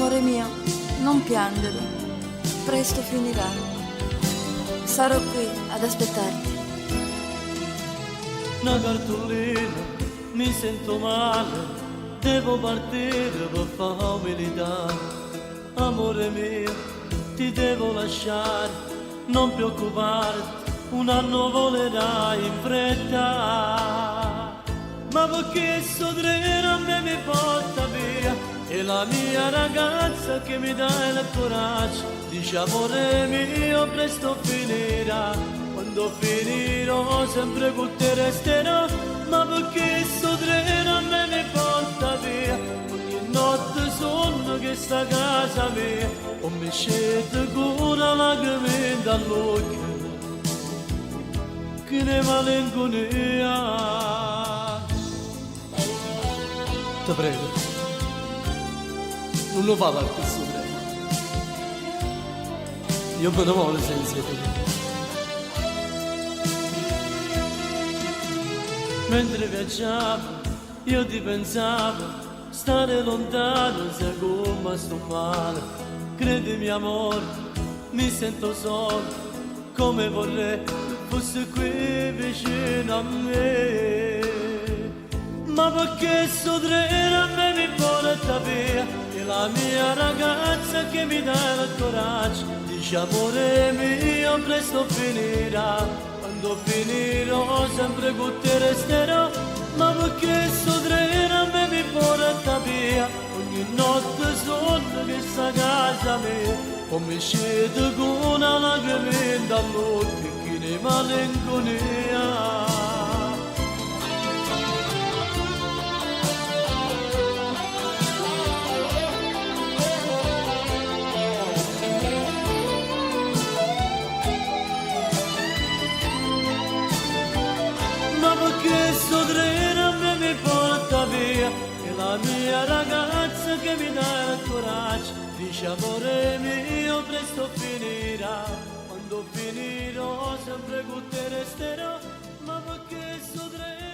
Amore mio, non piangere, presto finirà. Sarò qui ad aspettarti. Una cartolina, mi sento male, devo partire per fare umilità. Amore mio, ti devo lasciare, non preoccuparti, un anno volerai in fretta. Ma perché sto treno a me mi porta via, e la mia ragazza che mi dà il coraggio, dice amore mio presto finirà. Quando finirò sempre con te resterò, ma perché sto treno a me mi porta via. Ogni notte sogno che sta casa mia, o mi scende con una lacrima dall'occhio, che ne malinconia. Ti prego, non lo fa per questo prego. Io me ne voglio senza te. Mentre viaggiavo, io ti pensavo, stare lontano sai come sto male. Credimi amore, mi sento solo, come vorrei fosse qui vicino a me. Ma perché sto treno a me mi porta via, e la mia ragazza che mi dà il coraggio, dice amore mio presto finirà. Quando finirò sempre con te resterò, ma perché sto treno a me mi porta via. Ogni notte sogno che sta casa mia, o mi scende con una lacrima dall'occhio, che ne malinconia. Perché sto treno a me mi porta via, e la mia ragazza che mi dà il coraggio, dice amore mio presto finirà. Quando finirò sempre con te resterò, ma perché sto treno